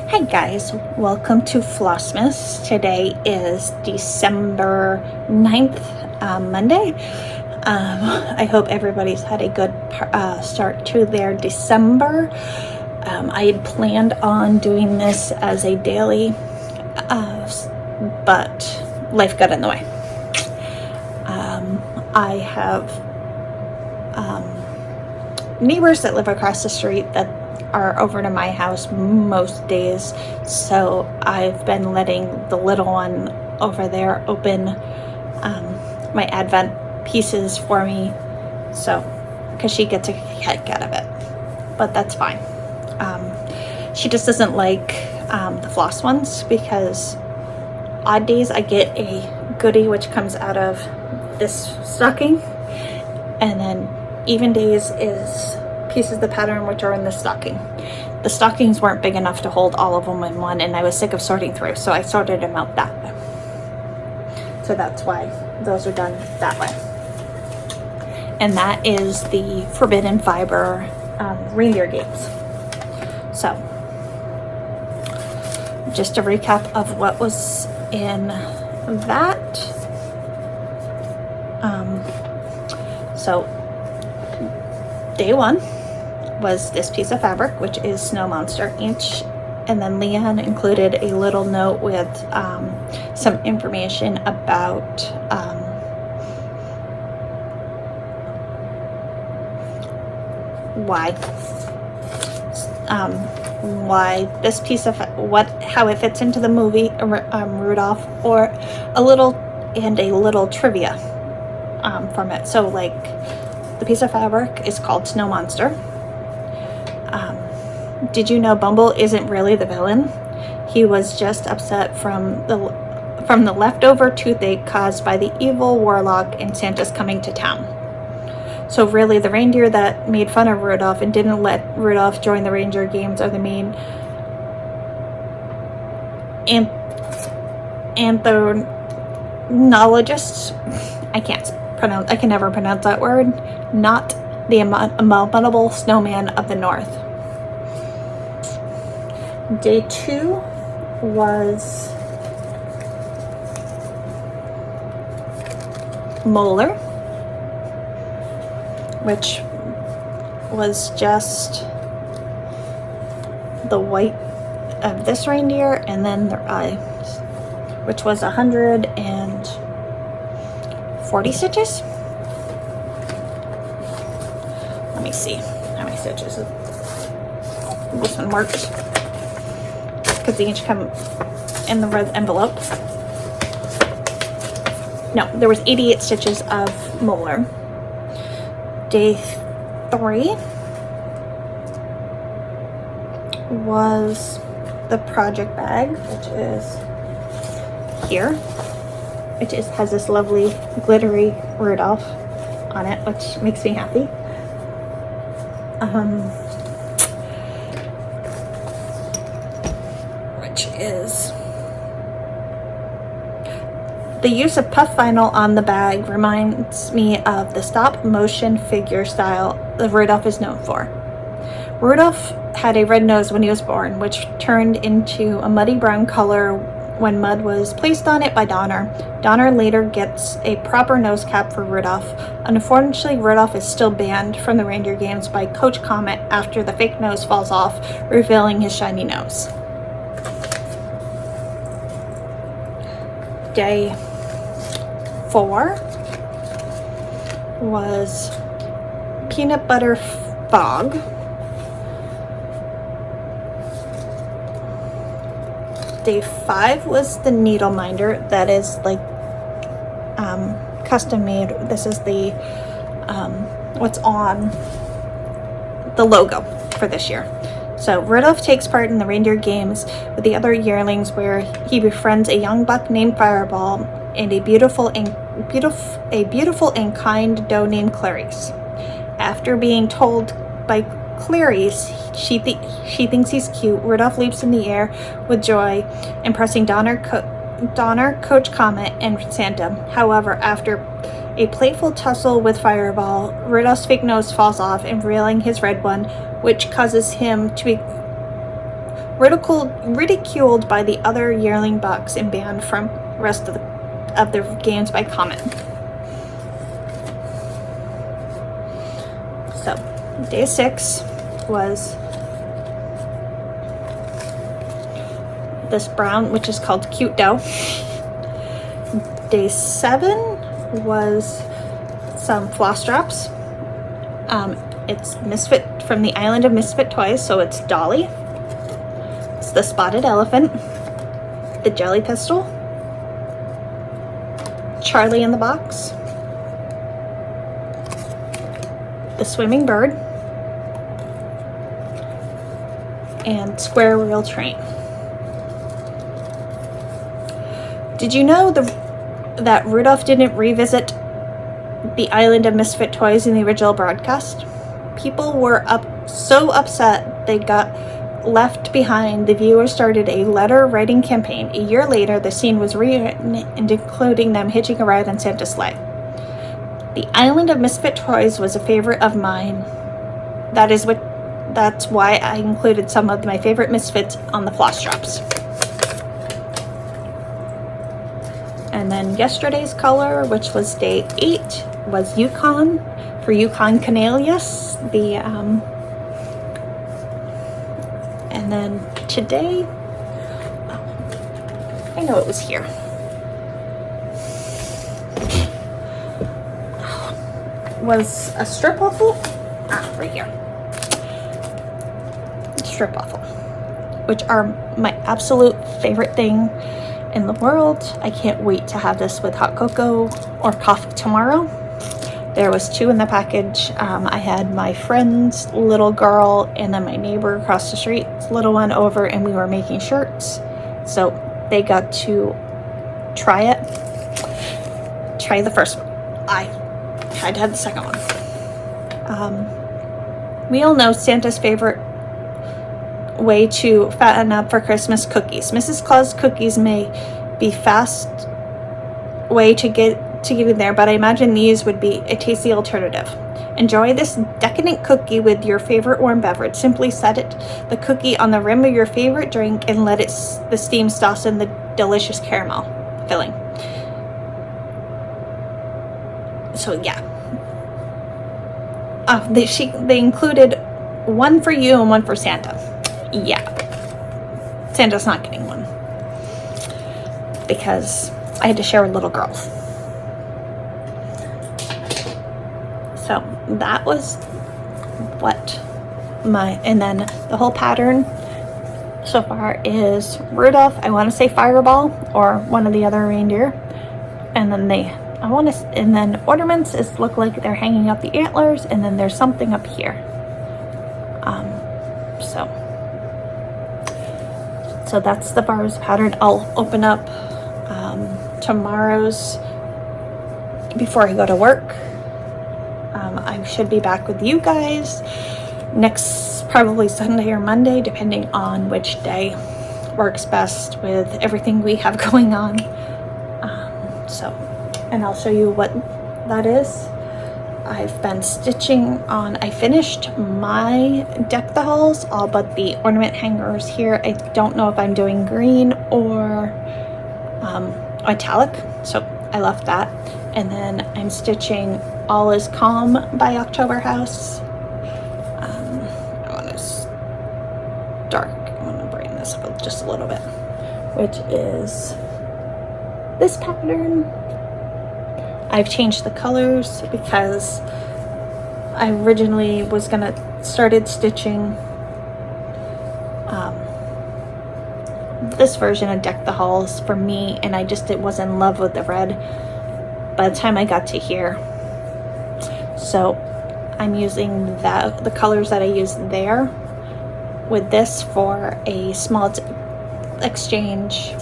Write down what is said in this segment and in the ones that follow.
Hi guys, welcome to Flossmas. Today is December 9th, Monday. I hope everybody's had a good start to their December. I had planned on doing this as a daily, but life got in the way. I have neighbors that live across the street that are over to my house most days, so I've been letting the little one over there open my Advent pieces for me, so because she gets a kick out of it, but that's fine. She just doesn't like the floss ones, because odd days I get a goodie which comes out of this stocking, and then even days is pieces of the pattern which are in the stocking. The stockings weren't big enough to hold all of them in one, and I was sick of sorting through, so I sorted them out that way. So that's why those are done that way. And that is the Forbidden Fiber reindeer games. So just a recap of what was in that. So day one was this piece of fabric, which is Snow Monster each, and then Leanne included a little note with some information about why this piece of how it fits into the movie Rudolph, or a little trivia from it. So like, the piece of fabric is called Snow Monster. Did you know Bumble isn't really the villain? He was just upset from the leftover toothache caused by the evil warlock and Santa's coming to town. So really, the reindeer that made fun of Rudolph and didn't let Rudolph join the reindeer games are the main anthologists. I can never pronounce that word. Not the abominable snowman of the north. Day two was Molar, which was just the white of this reindeer and then their eyes, which was 140 stitches. Let me see how many stitches this one works, because they each come in the red envelope. No, there was 88 stitches of Molar. Day three was the project bag, which is here, which has this lovely glittery Rudolph on it, which makes me happy. Which is the use of puff vinyl on the bag reminds me of the stop motion figure style that Rudolph is known for. Rudolph had a red nose when he was born, which turned into a muddy brown color when mud was placed on it by Donner. Donner later gets a proper nose cap for Rudolph. Unfortunately, Rudolph is still banned from the reindeer games by Coach Comet after the fake nose falls off, revealing his shiny nose. Day four was Peanut Butter Fog. Day five was the needle minder that is like custom made. This is the what's on the logo for this year. So Rudolph takes part in the reindeer games with the other yearlings, where he befriends a young buck named Fireball and a beautiful and kind doe named Clarice. After being told by Clarice she thinks he's cute, Rudolph leaps in the air with joy, impressing Donner, Coach Comet, and Santa. However, after a playful tussle with Fireball, Rudolph's fake nose falls off, revealing his red one, which causes him to ridiculed by the other yearling bucks and banned from rest of their games by comment. So day 6 was this brown, which is called Cute Dough. Day 7 was some floss drops. It's Misfit from the Island of Misfit Toys, so it's Dolly. It's the Spotted Elephant, the Jelly Pistol, Charlie in the Box, the Swimming Bird, and Square Wheel Train. Did you know that Rudolph didn't revisit the Island of Misfit Toys in the original broadcast? People were so upset they got left behind. The viewers started a letter writing campaign. A year later, the scene was rewritten, including them hitching a ride on Santa's sleigh. The Island of Misfit Toys was a favorite of mine. That's why I included some of my favorite Misfits on the floss drops. And then yesterday's color, which was day 8, was Yukon for Yukon Canalius. And then today, I know it was here. Was a strip waffle. Right here. Strip waffle, which are my absolute favorite thing in the world. I can't wait to have this with hot cocoa or coffee tomorrow. There was 2 in the package. I had my friend's little girl and then my neighbor across the street's little one over, and we were making shirts, so they got to try the first one. I had to have the second one. We all know Santa's favorite way to fatten up for Christmas: cookies. Mrs. Claus cookies may be fast way to get in there, but I imagine these would be a tasty alternative. Enjoy this decadent cookie with your favorite warm beverage. Simply set the cookie on the rim of your favorite drink and let the steam sauce in the delicious caramel filling. So yeah, they included one for you and one for Santa. Yeah, Santa's not getting one because I had to share with little girls. So that was and then the whole pattern so far is Rudolph, I want to say Fireball, or one of the other reindeer, and then and then ornaments look like they're hanging up the antlers, and then there's something up here. So that's the bars pattern. I'll open up tomorrow's before I go to work. I should be back with you guys next, probably Sunday or Monday, depending on which day works best with everything we have going on. And I'll show you what that is. I've been stitching on, I finished my deck the halls, all but the ornament hangers here. I don't know if I'm doing green or metallic, so I left that. And then I'm stitching All Is Calm by October House. I want to dark, I want to brighten this up just a little bit, which is this pattern. I've changed the colors because I originally was started stitching this version of Deck the Halls for me, and I just was in love with the red by the time I got to here. So I'm using the colors that I used there with this for a small exchange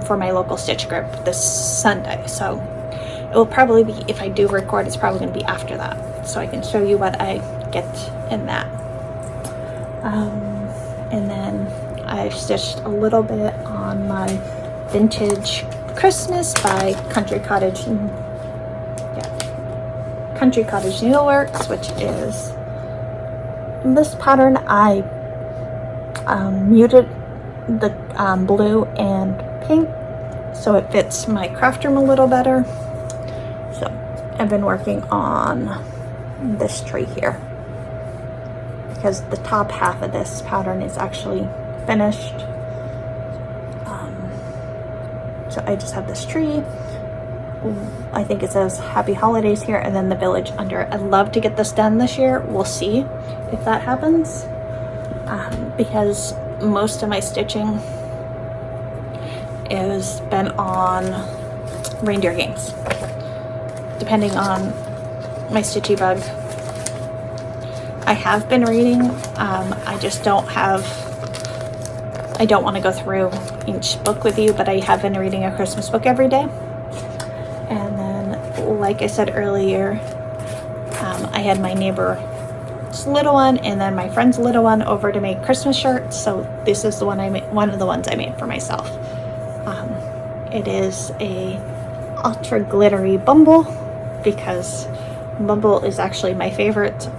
for my local stitch group this Sunday. So it will probably be, if I do record, it's probably going to be after that, so I can show you what I get in that. And then I've stitched a little bit on my Vintage Christmas by Country Cottage Needleworks, which is this pattern. I muted the blue and pink so it fits my craft room a little better. So I've been working on this tree here because the top half of this pattern is actually finished. So I just have this tree. I think it says Happy Holidays here, and then the village under it. I'd love to get this done this year. We'll see if that happens, because most of my stitching has been on reindeer games, depending on my stitchy bug. I have been reading. I just don't want to go through each book with you, but I have been reading a Christmas book every day. And then, like I said earlier, I had my neighbor's little one and then my friend's little one over to make Christmas shirts. So this is the one I made, one of the ones I made for myself. It is a ultra glittery Bumble, because Bumble is actually my favorite.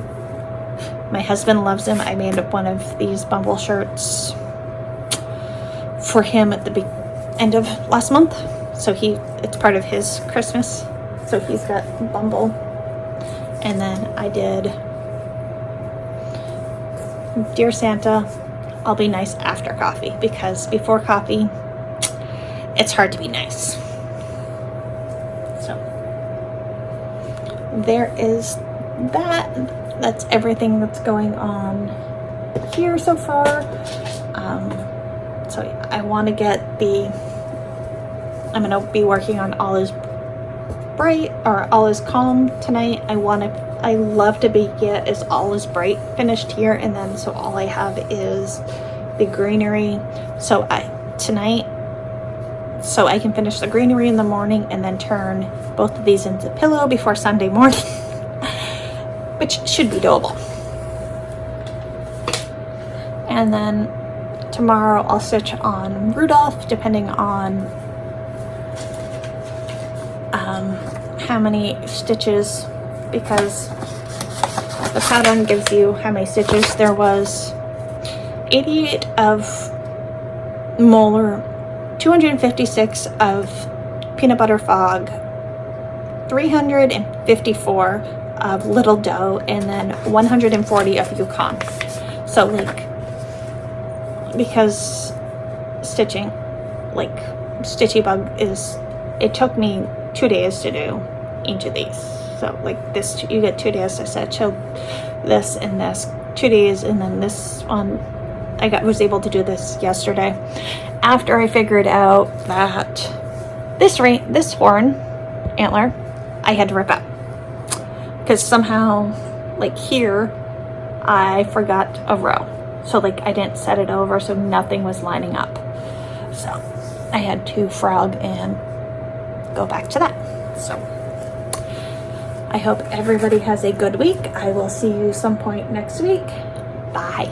My husband loves him. I made up one of these Bumble shirts for him at the end of last month. So it's part of his Christmas. So he's got Bumble. And then I did Dear Santa, I'll be nice after coffee, because before coffee, it's hard to be nice. So there is that. That's everything that's going on here so far. So I want to get I'm going to be working on All Is Bright or All Is Calm tonight. I love to get is All Is Bright finished here, and then so all I have is the greenery. So tonight, so I can finish the greenery in the morning and then turn both of these into pillow before Sunday morning, which should be doable. And then tomorrow I'll stitch on Rudolph, depending on how many stitches, because the pattern gives you how many stitches. There was 88 of molar, 256 of peanut butter fog, 354 of little dough, and then 140 of Yukon. So like, because stitching, like Stitchy Bug it took me 2 days to do each of these. So like this, you get 2 days to stitch this and this, 2 days, and then this one was able to do this yesterday, after I figured out that this horn antler I had to rip out, because somehow like here I forgot a row, so like I didn't set it over, so nothing was lining up, so I had to frog and go back to that. So I hope everybody has a good week. I will see you some point next week. Bye.